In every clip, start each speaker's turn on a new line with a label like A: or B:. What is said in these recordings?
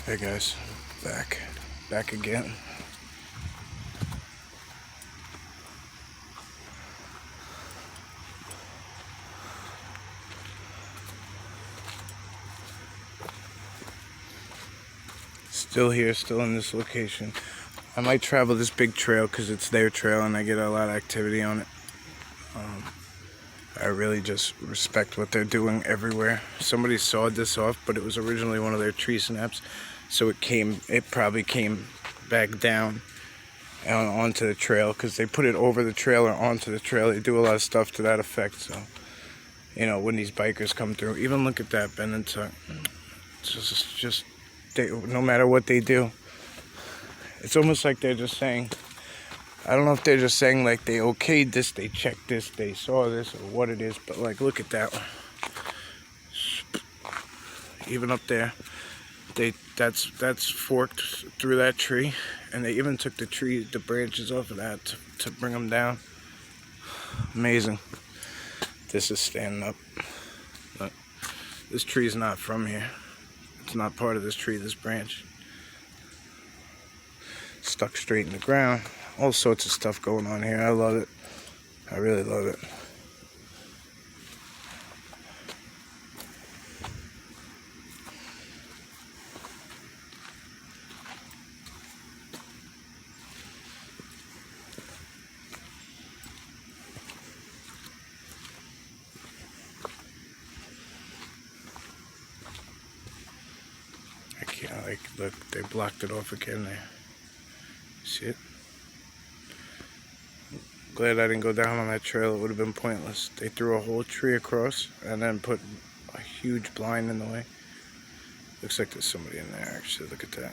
A: Hey guys, back again. Still here, still in this location. I might travel this big trail because it's their trail and I get a lot of activity on it. I really just respect what they're doing everywhere. Somebody sawed this off, but it was originally one of their tree snaps, so it probably came back down and onto the trail because they put it over the trail or onto the trail. They do a lot of stuff to that effect. So, when these bikers come through, even look at that bend and tuck. It's just no matter what they do, it's almost like they're just saying, I don't know if they're just saying like they okayed this, they checked this, they saw this, or what it is, but like look at that one. Even up there, that's forked through that tree, and they even took the branches off of that to bring them down. Amazing. This is standing up. Look, this tree's not from here. It's not part of this tree, this branch. Stuck straight in the ground. All sorts of stuff going on here. I love it. I really love it. I can't, look, they blocked it off again there. See it? Glad I didn't go down on that trail. It would have been pointless. They threw a whole tree across and then put a huge blind in the way. Looks like there's somebody in there, actually. Look at that.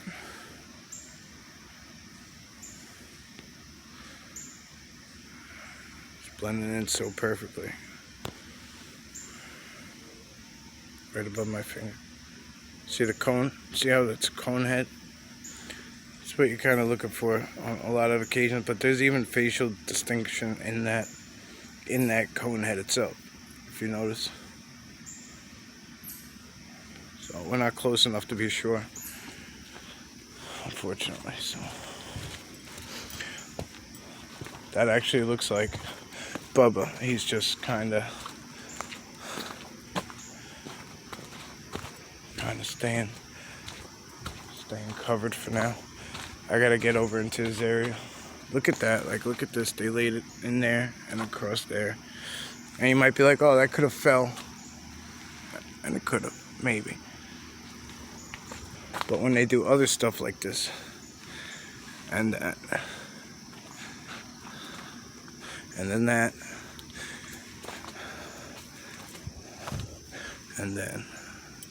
A: It's blending in so perfectly. Right above my finger. See the cone? See how it's a cone head? That's what you're kind of looking for on a lot of occasions, but there's even facial distinction in that cone head itself, if you notice. So we're not close enough to be sure, unfortunately. So that actually looks like Bubba. He's just kind of staying covered for now. I gotta get over into his area. Look at that, look at this. They laid it in there and across there. And you might be like, oh, that could have fell. And it could have, maybe. But when they do other stuff like this, and that, and then that, and then,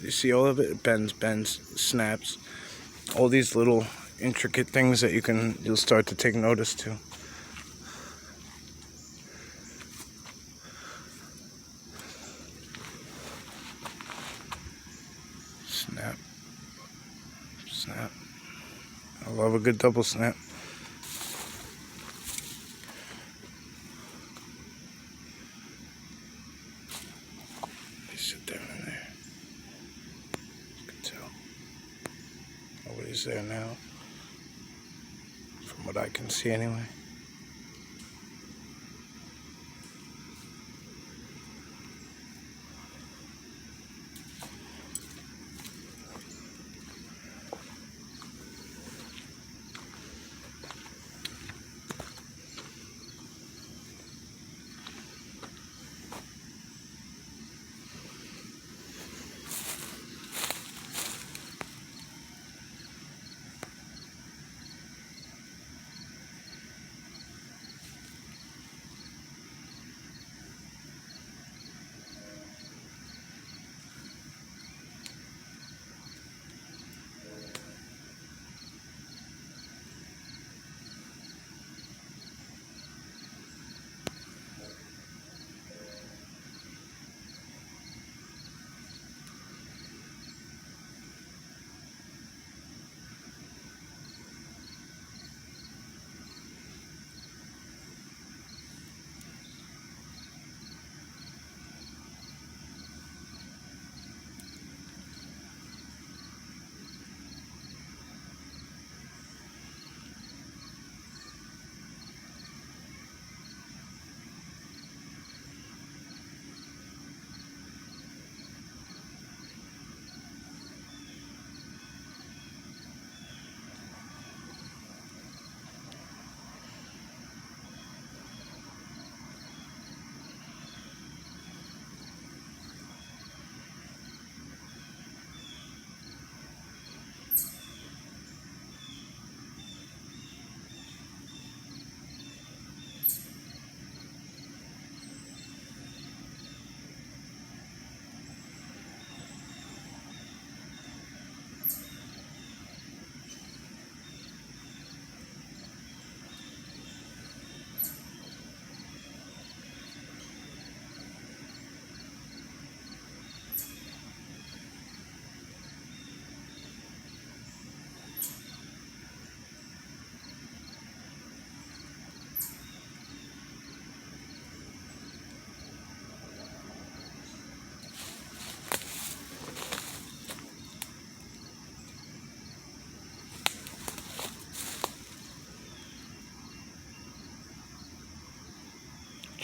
A: you see all of it? It bends, snaps. All these little intricate things that you'll start to take notice to. Snap. Snap. I love a good double snap. They sit down in there. You can tell. Nobody's there now. From what I can see anyway.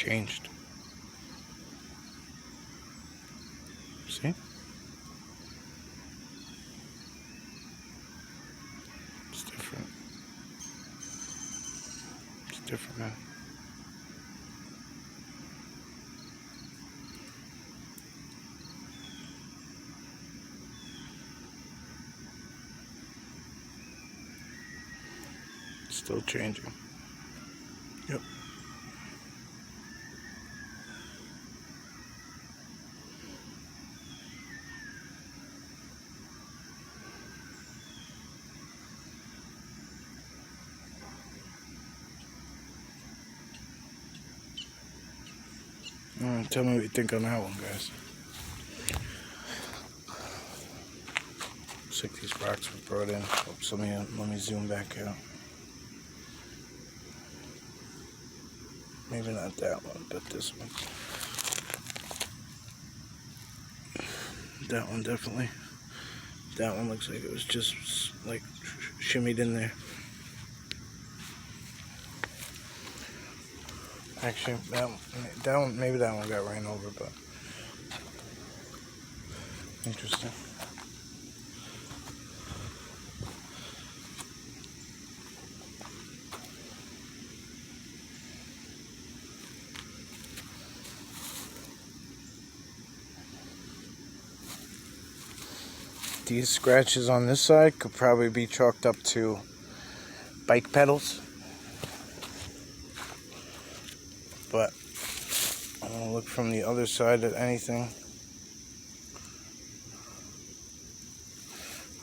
A: changed. See? It's different. It's different now. It's still changing. Yep. Tell me what you think on that one, guys. Looks like these rocks were brought in. Oops, let me zoom back out. Maybe not that one, but this one. That one definitely. That one looks like it was just like shimmied in there. Actually, that one, maybe that one got ran over, but interesting. These scratches on this side could probably be chalked up to bike pedals. But I'm going to look from the other side at anything.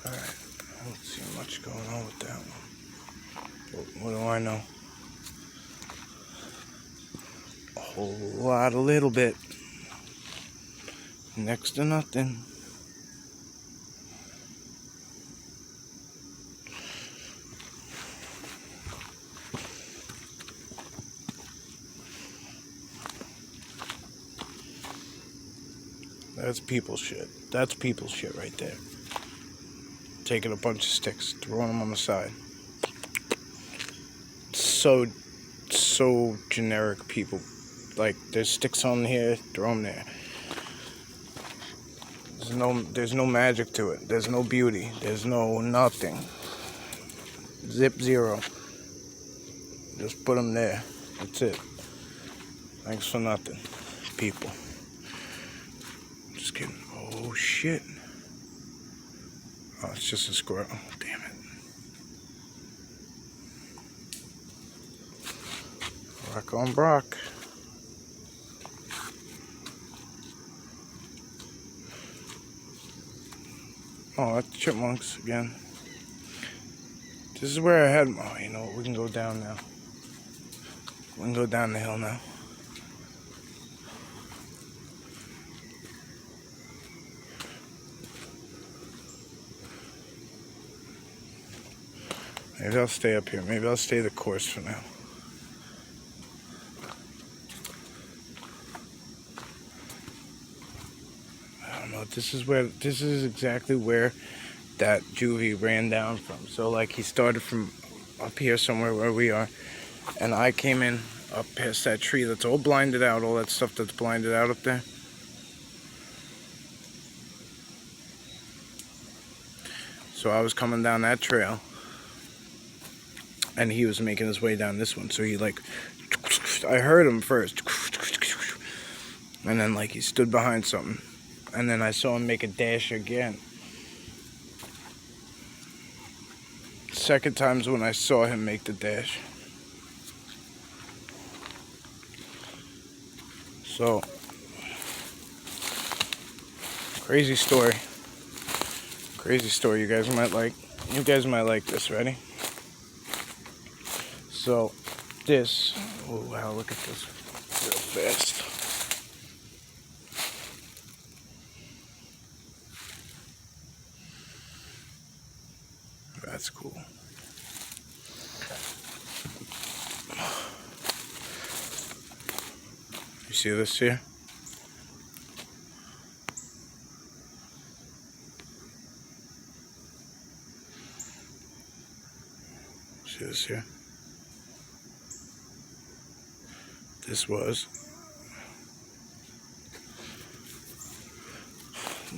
A: Alright, I don't see much going on with that one. What do I know? A whole lot, a little bit. Next to nothing. That's people shit. That's people shit right there. Taking a bunch of sticks, throwing them on the side. So generic people. Like, there's sticks on here, throw them there. There's no magic to it. There's no beauty. There's no nothing. Zip zero. Just put them there. That's it. Thanks for nothing, people. Just kidding. Oh shit. Oh, it's just a squirrel. Oh, damn it. Rock on Brock. Oh, that's chipmunks again. This is where I had. Oh, you know what? We can go down now. We can go down the hill now. Maybe I'll stay up here. Maybe I'll stay the course for now. I don't know. This is exactly where that juvie ran down from. So like he started from up here somewhere where we are, and I came in up past that tree that's all blinded out, all that stuff that's blinded out up there. So I was coming down that trail, and he was making his way down this one. So he like, I heard him first, and then like he stood behind something, and then I saw him make a dash again. Second time's when I saw him make the dash. So, crazy story. Crazy story. You guys might like this. Ready? So, this. Oh wow! Look at this. Real fast. That's cool. You see this here? See this here? This was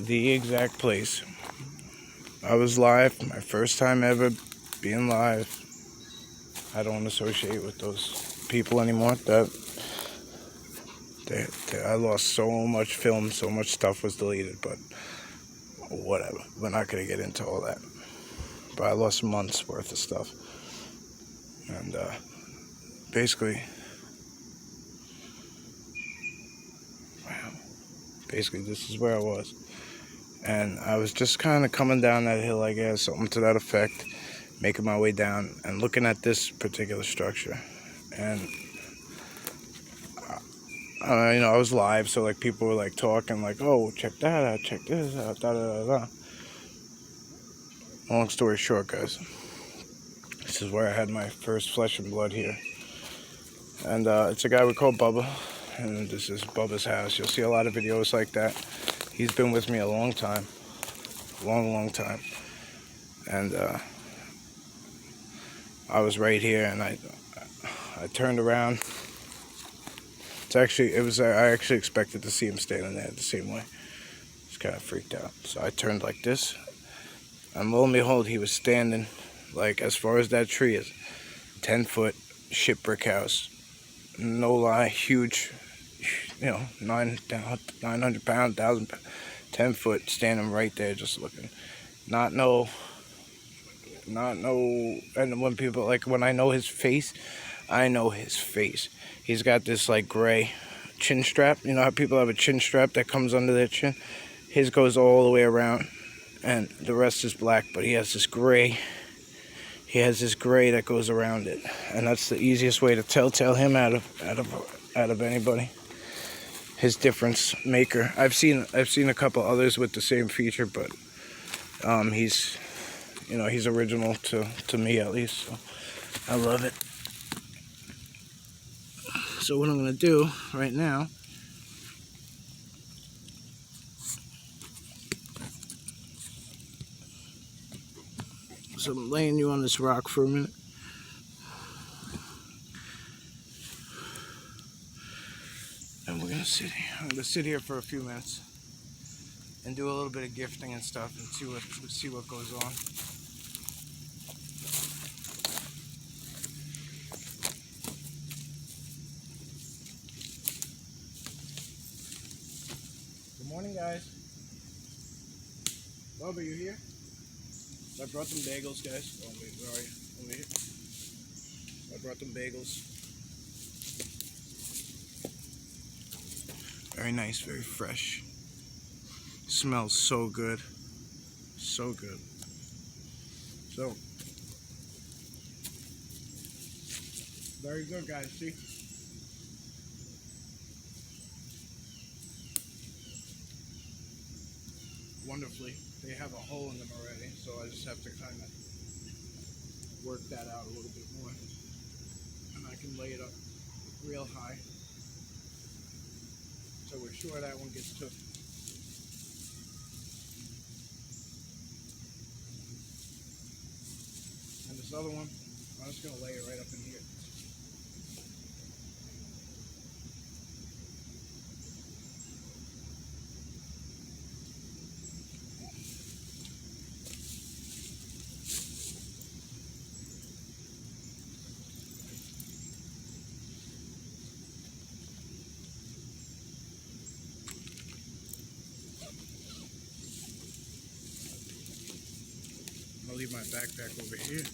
A: the exact place. I was live, my first time ever being live. I don't associate with those people anymore. I lost so much film, so much stuff was deleted, but whatever. We're not going to get into all that. But I lost months worth of stuff. And basically, this is where I was. And I was just kind of coming down that hill, I guess, something to that effect, making my way down and looking at this particular structure. And I was live, so like people were like talking, like, "Oh, check that out, check this out, da da da da." Long story short, guys, this is where I had my first flesh and blood here, and it's a guy we call Bubba, and this is Bubba's house. You'll see a lot of videos like that. He's been with me a long time, long time, and I was right here, and I turned around. I actually expected to see him standing there the same way. Just kind of freaked out. So I turned like this, and lo and behold, he was standing like as far as that tree is. 10-foot shit brick house. No lie, huge, 900 pound, 1,000 pound, 10 foot, standing right there just looking. Not no, and when I know his face, I know his face. He's got this like gray chin strap. You know how people have a chin strap that comes under their chin? His goes all the way around, and the rest is black, but he has this gray. He has this gray that goes around it, and that's the easiest way to tell him out of anybody. His difference maker. I've seen a couple others with the same feature, but he's original to me at least. So I love it. So what I'm gonna do right now is I'm laying you on this rock for a minute. And we're gonna sit here. I'm gonna sit here for a few minutes and do a little bit of gifting and stuff and see what goes on. Good morning, guys. Bubba, you here? I brought them bagels, guys. Oh, wait, where are you? Over here. I brought them bagels. Very nice, very fresh. Smells so good. So good. So, very good, guys. See? Wonderfully. They have a hole in them already, so I just have to kind of work that out a little bit more. And I can lay it up real high, so we're sure that one gets took. And this other one, I'm just going to lay it right up in here. I'll leave my backpack over here.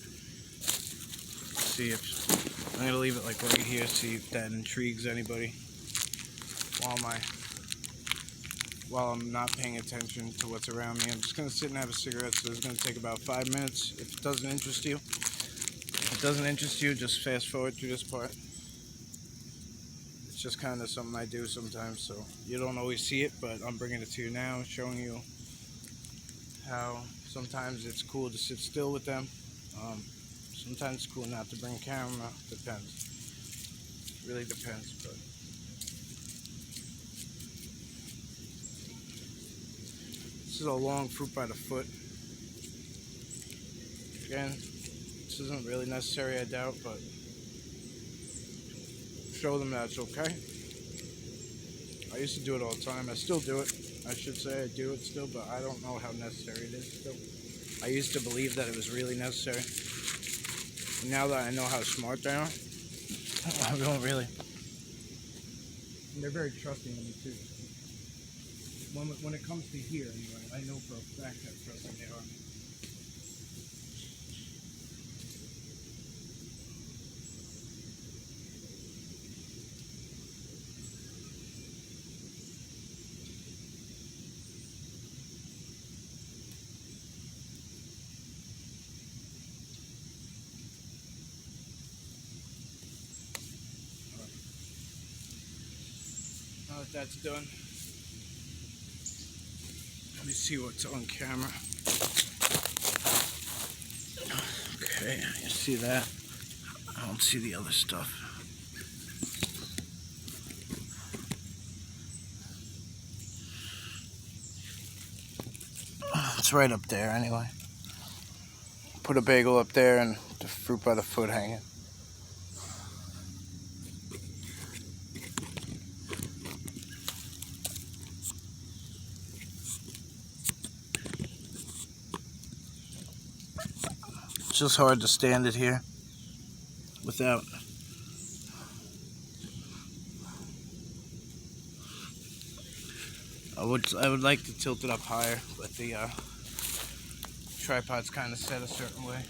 A: See if I'm gonna leave it like right here. See if that intrigues anybody while I'm not paying attention to what's around me. I'm just gonna sit and have a cigarette. So it's gonna take about 5 minutes. If it doesn't interest you, just fast forward through this part. It's just kind of something I do sometimes, so you don't always see it, but I'm bringing it to you now, showing you how sometimes it's cool to sit still with them. Sometimes it's cool not to bring a camera. Depends. Really depends. But this is a long fruit by the foot. Again, this isn't really necessary, I doubt, but show them that it's okay. I used to do it all the time. I still do it. I should say I do it still, but I don't know how necessary it is still. I used to believe that it was really necessary. Now that I know how smart they are, I don't really. And they're very trusting of me too. When it comes to here, anyway, I know for a fact how trusting they are. Now that that's done, let me see what's on camera. Okay, you see that? I don't see the other stuff. It's right up there anyway. Put a bagel up there and the fruit by the foot hanging. It's just hard to stand it here without. I would like to tilt it up higher, but the tripod's kind of set a certain way.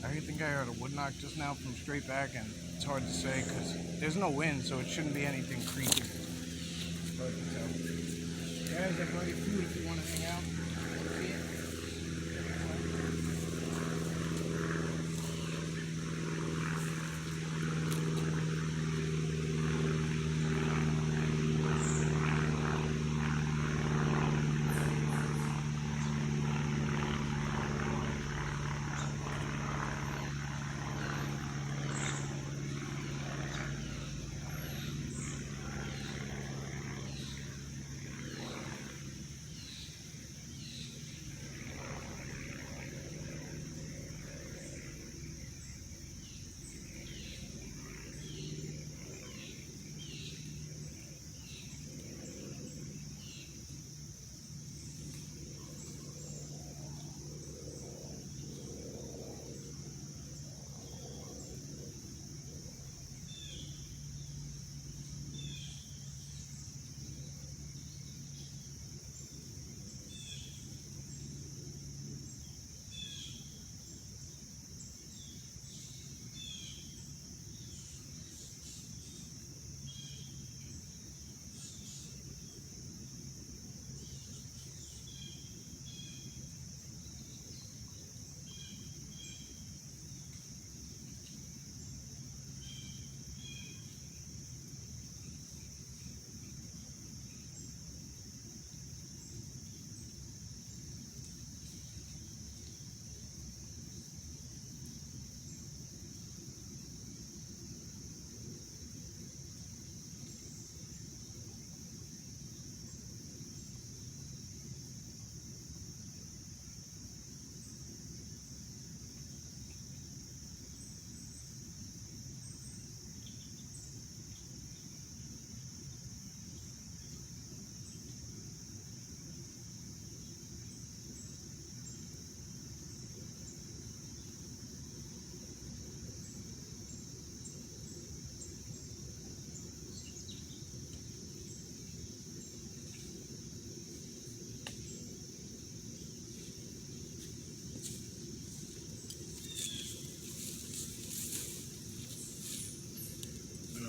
A: I think I heard a wood knock just now from straight back, and it's hard to say because there's no wind, so it shouldn't be anything creaky. It's hard to tell. Guys, I brought you food if you want to hang out. See it?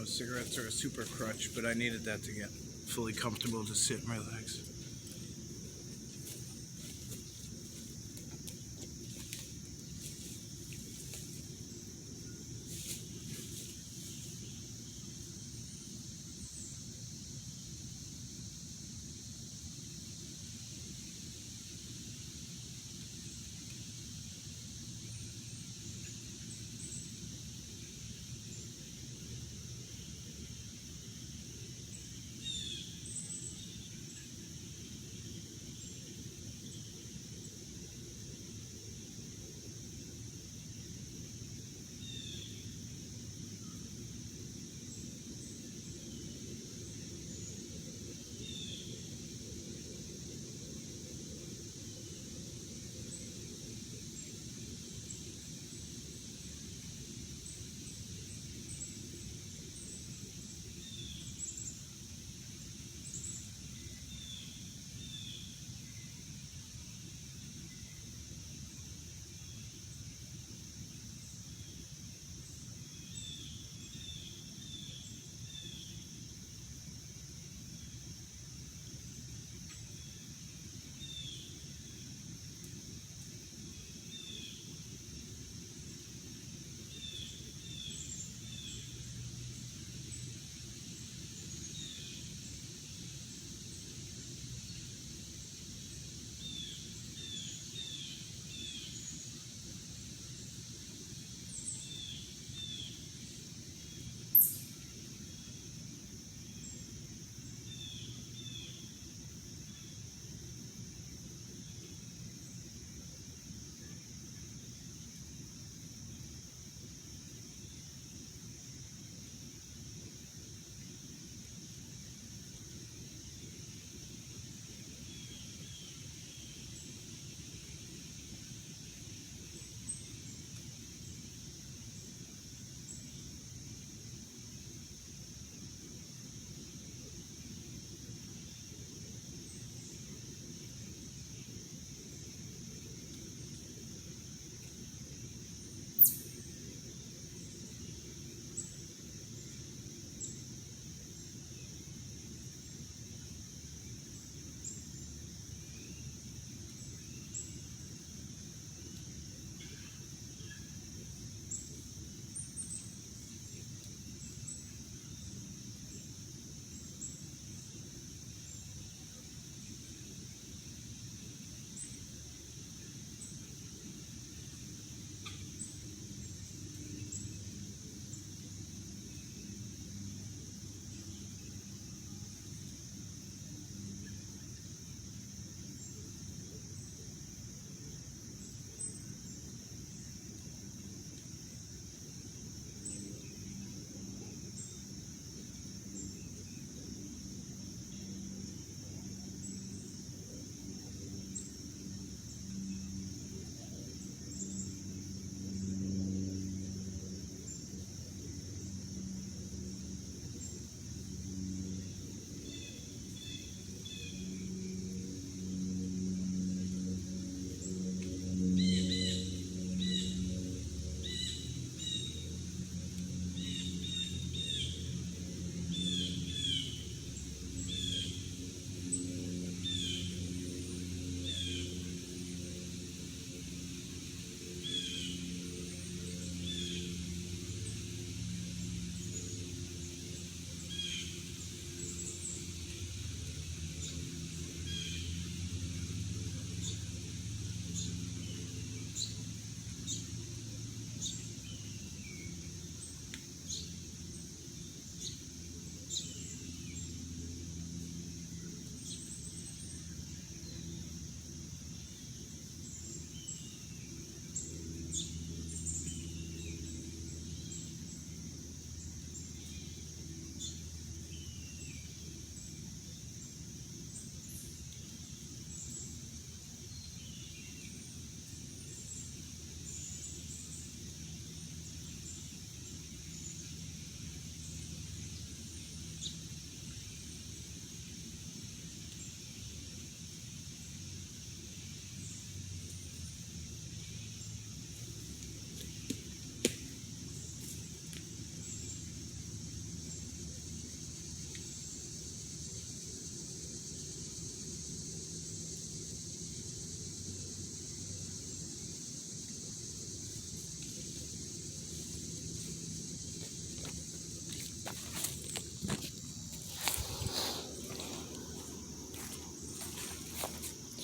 A: Cigarettes are a super crutch, but I needed that to get fully comfortable to sit and relax.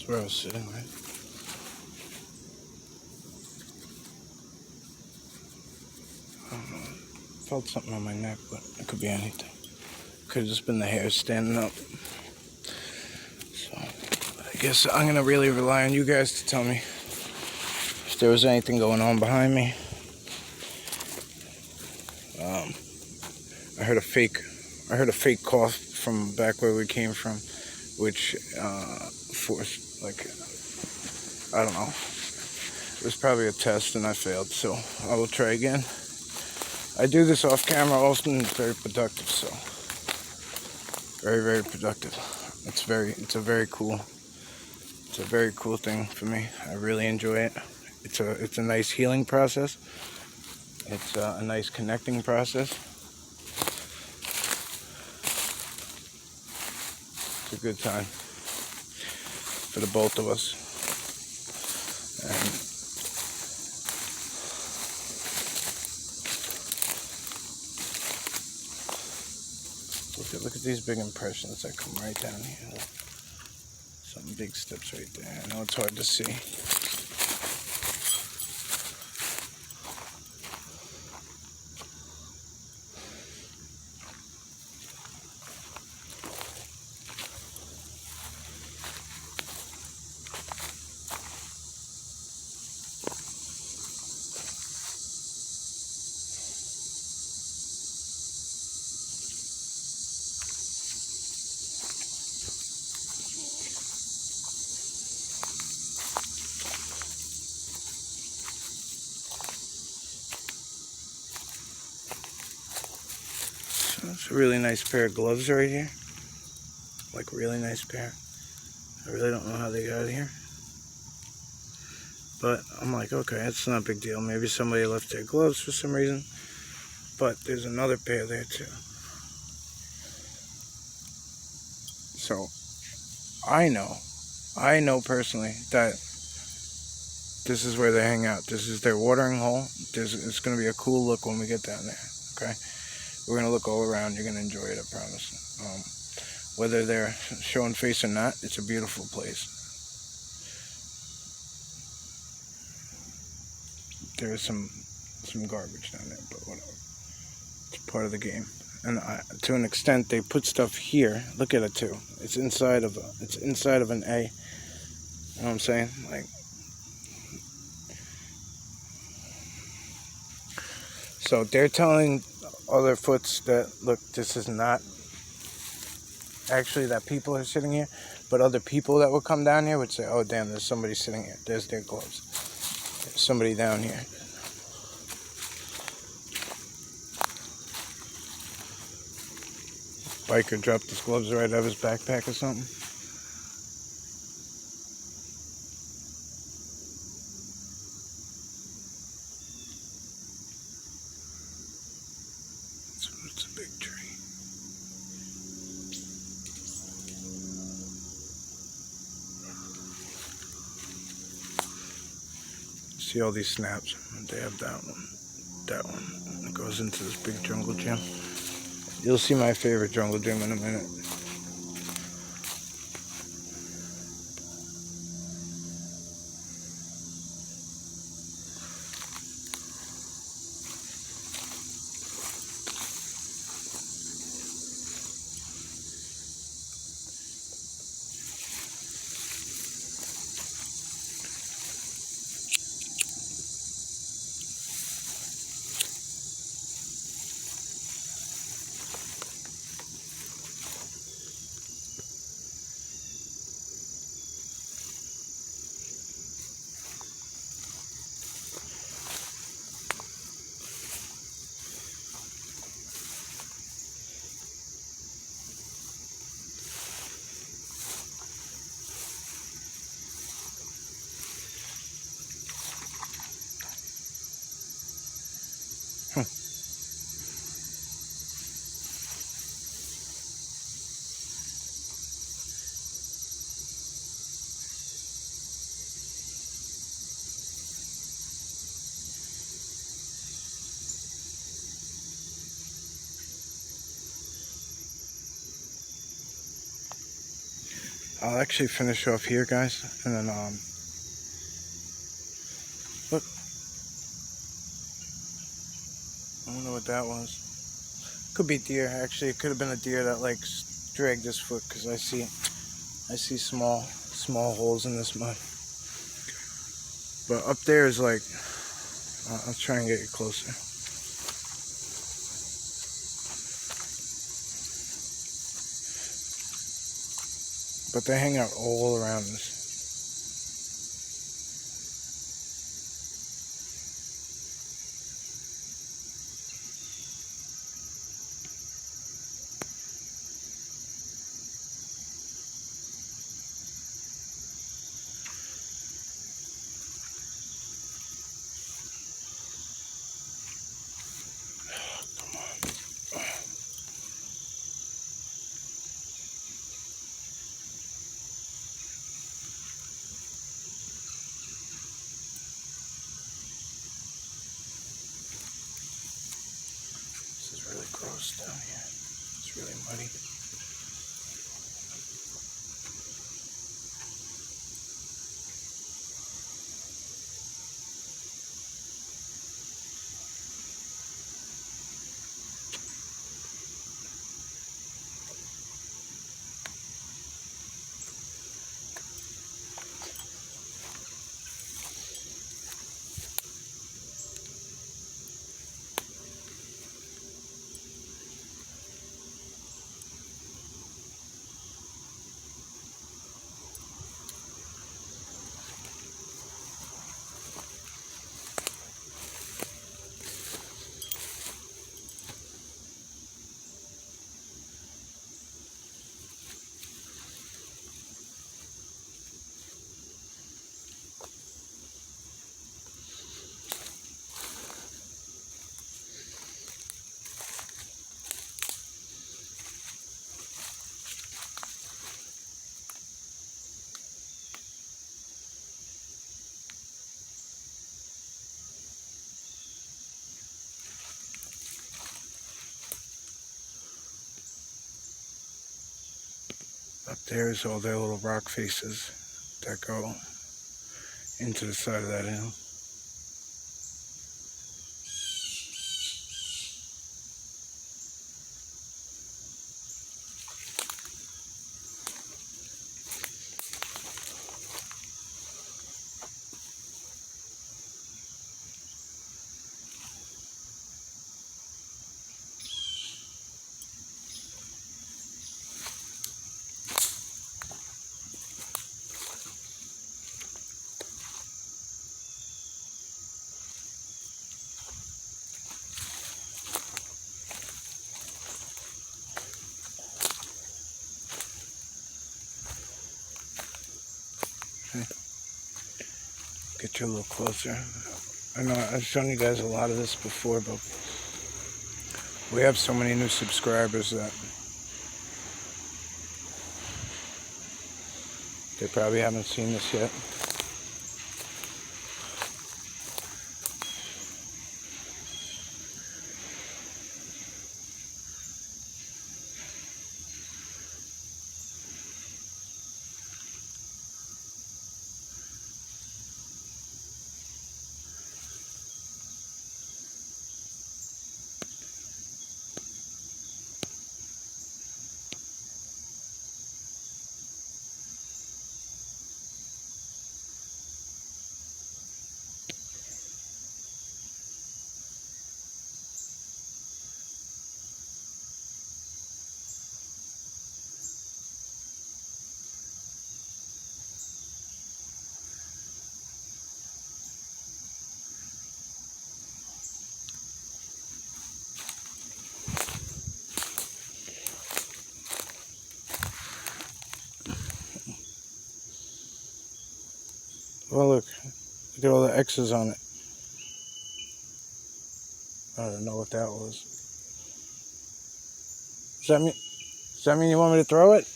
A: That's where I was sitting, right? I don't know. Felt something on my neck, but it could be anything. Could have just been the hair standing up. So, I guess I'm going to really rely on you guys to tell me if there was anything going on behind me. I heard a fake cough from back where we came from, which forced, like, I don't know. It was probably a test and I failed, so I will try again. I do this off camera often. It's very productive, so very, very productive. It's a very cool thing for me. I really enjoy it. It's a nice healing process. It's a nice connecting process. It's a good time for the both of us. And look at these big impressions that come right down here. Some big steps right there. I know it's hard to see. It's a really nice pair of gloves right here. Like, really nice pair. I really don't know how they got here. But I'm like, okay, it's not a big deal. Maybe somebody left their gloves for some reason. But there's another pair there too. So, I know personally that this is where they hang out. This is their watering hole. It's going to be a cool look when we get down there, okay? We're going to look all around. You're going to enjoy it, I promise. Whether they're showing face or not, it's a beautiful place. There is some garbage down there, but whatever. It's part of the game. And to an extent, they put stuff here. Look at it too. It's inside of an A. You know what I'm saying? Like, so they're telling other foots that, look, this is not actually that people are sitting here, but other people that would come down here would say, oh damn, there's somebody sitting here. There's their gloves. There's somebody down here. Biker dropped his gloves right out of his backpack or something. It's a big tree. See all these snaps? They have that one. It goes into this big jungle gym. You'll see my favorite jungle gym in a minute. I'll actually finish off here, guys, and then look, I don't know what that was. Could be deer. Actually, it could have been a deer that like dragged his foot, because I see small holes in this mud. But up there is like, I'll try and get you closer. But they hang out all around us. This is really gross down here. It's really muddy. Up there is all their little rock faces that go into the side of that hill. Get you a little closer. I know I've shown you guys a lot of this before, but we have so many new subscribers that they probably haven't seen this yet. Well, look at all the X's on it. I don't know what that was. Does that mean you want me to throw it?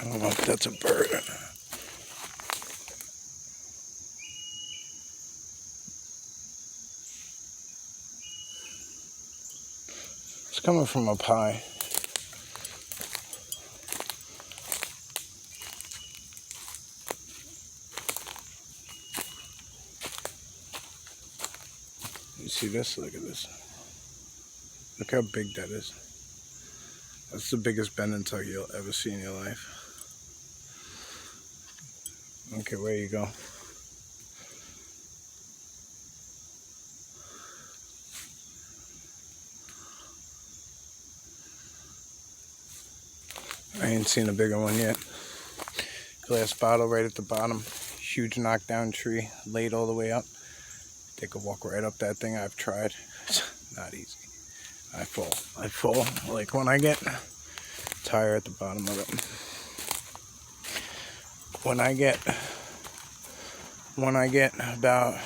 A: I don't know if that's a bird. coming from up high. You see this? Look at this. Look how big that is. That's the biggest bending tug you'll ever see in your life. Okay, where you go? I ain't seen a bigger one yet. Glass bottle right at the bottom. Huge knockdown tree laid all the way up. Take a walk right up that thing. I've tried. It's not easy. I fall like when I get tire at the bottom of it. When I get about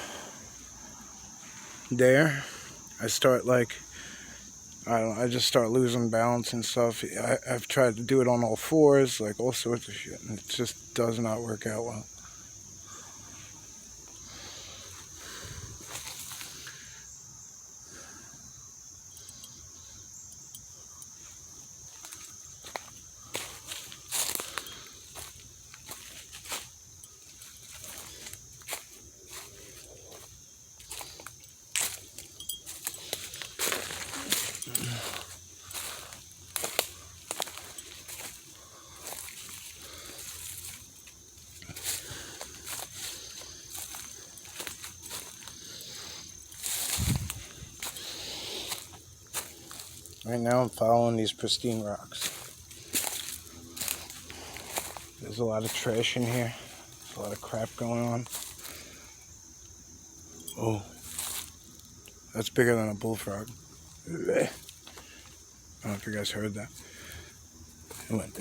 A: there, I start like, I just start losing balance and stuff. I've tried to do it on all fours, like all sorts of shit, and it just does not work out well. Right now I'm following these pristine rocks. There's a lot of trash in here. There's a lot of crap going on. Oh, that's bigger than a bullfrog. I don't know if you guys heard that. It went.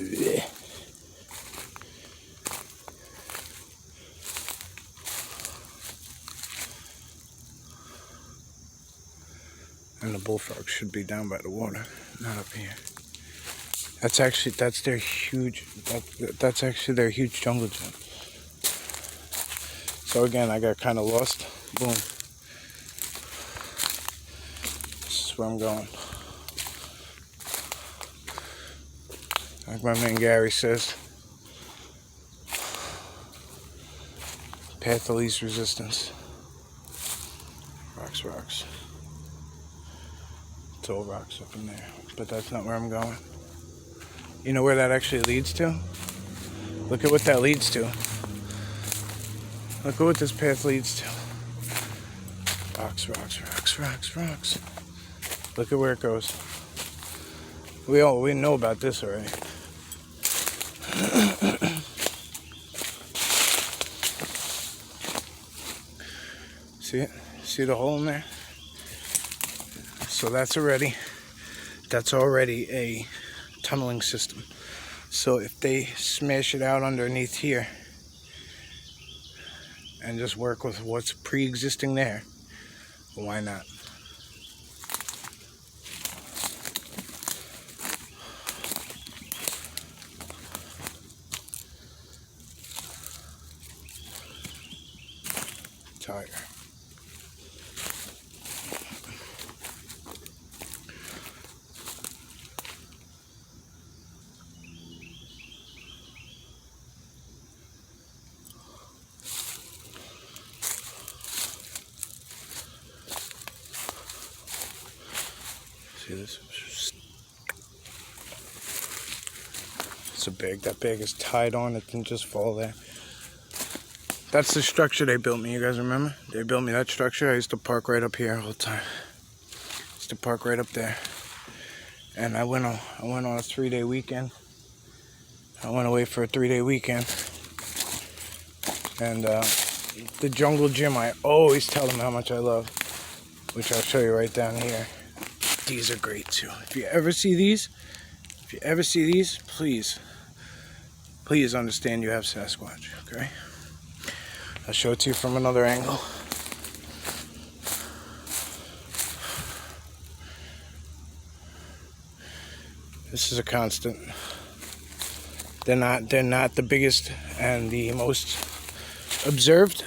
A: And the bullfrogs should be down by the water, not up here. That's their huge, that's actually their huge jungle gym. So again, I got kind of lost. Boom. This is where I'm going. Like my man Gary says, path of least resistance. Rocks, rocks. It's all rocks up in there, but that's not where I'm going. You know where that actually leads to? Look at what that leads to. Look at what this path leads to. Rocks, rocks, rocks, rocks, rocks. Look at where it goes. We know about this already. See it? See the hole in there? So that's already a tunneling system. So if they smash it out underneath here and just work with what's pre-existing there, why not? Tire. See this? It's a bag. That bag is tied on. It didn't just fall there. That's the structure they built me. You guys remember? They built me that structure. I used to park right up here all the time. I used to park right up there. And I went on a 3-day weekend. I went away for a 3-day weekend. And the jungle gym, I always tell them how much I love, which I'll show you right down here. These are great too. If you ever see these, please understand you have Sasquatch, okay? I'll show it to you from another angle. This is a constant. They're not the biggest and the most observed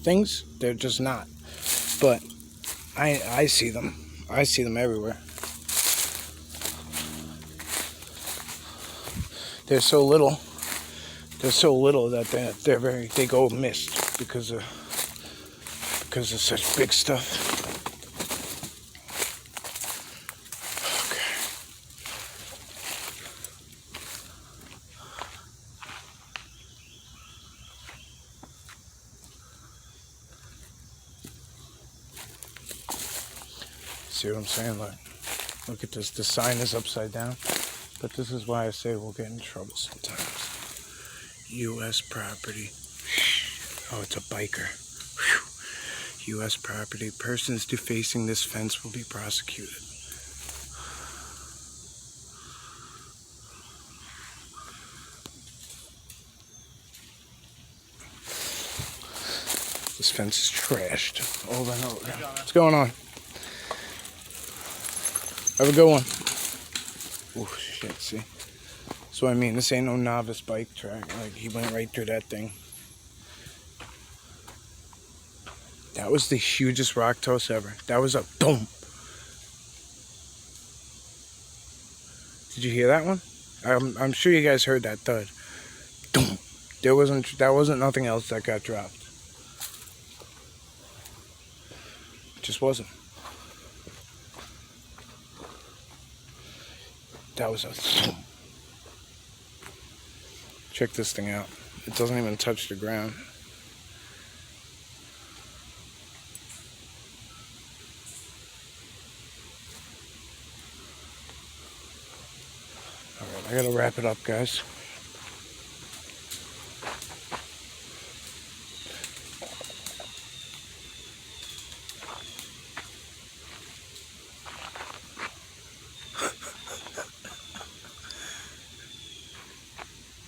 A: things. They're just not. But I see them. I see them everywhere. They're so little. They're so little that they go missed because of such big stuff. See what I'm saying? Look at this. The sign is upside down. But this is why I say we'll get in trouble sometimes. U.S. property. Oh, it's a biker. Whew. U.S. property. Persons defacing this fence will be prosecuted. This fence is trashed over and over. What's going on? Have a good one. Oh shit, see? So I mean, this ain't no novice bike track. Like, he went right through that thing. That was the hugest rock toss ever. That was a boom. Did you hear that one? I'm sure you guys heard that thud. Boom. That wasn't nothing else that got dropped. It just wasn't. That was a boom. Check this thing out. It doesn't even touch the ground. Alright, I gotta wrap it up, guys.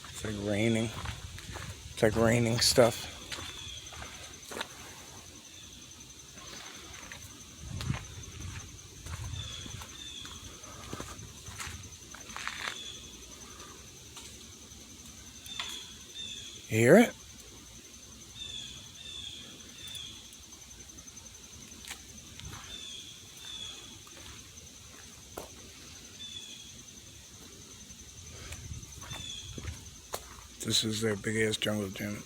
A: It's like raining. It's like raining stuff. You hear it? This is their big ass jungle gym.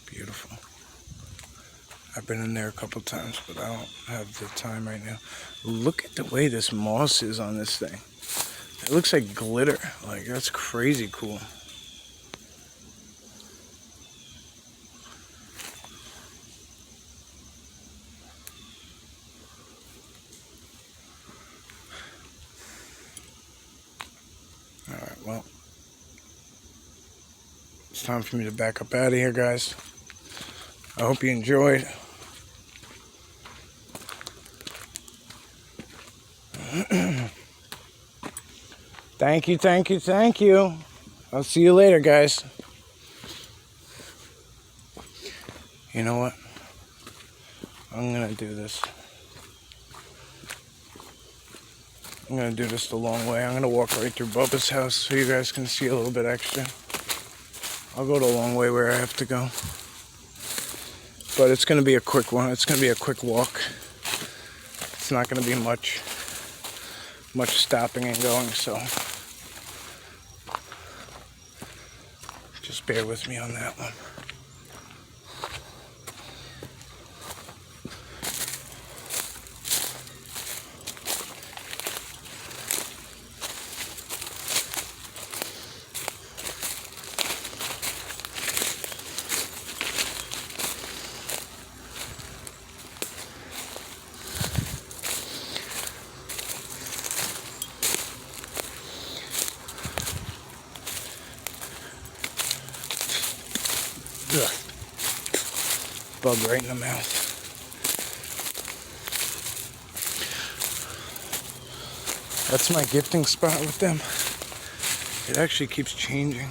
A: Beautiful. I've been in there a couple times, but I don't have the time right now. Look at the way this moss is on this thing. It looks like glitter. Like, that's crazy cool. Alright, well, it's time for me to back up out of here, guys. I hope you enjoyed. Thank you, thank you, thank you. I'll see you later, guys. You know what? I'm gonna do this. I'm gonna do this the long way. I'm gonna walk right through Bubba's house so you guys can see a little bit extra. I'll go the long way where I have to go. But it's gonna be a quick one. It's gonna be a quick walk. It's not gonna be much stopping and going, so just bear with me on that one. Ugh. Bug right in the mouth. That's my gifting spot with them. It actually keeps changing.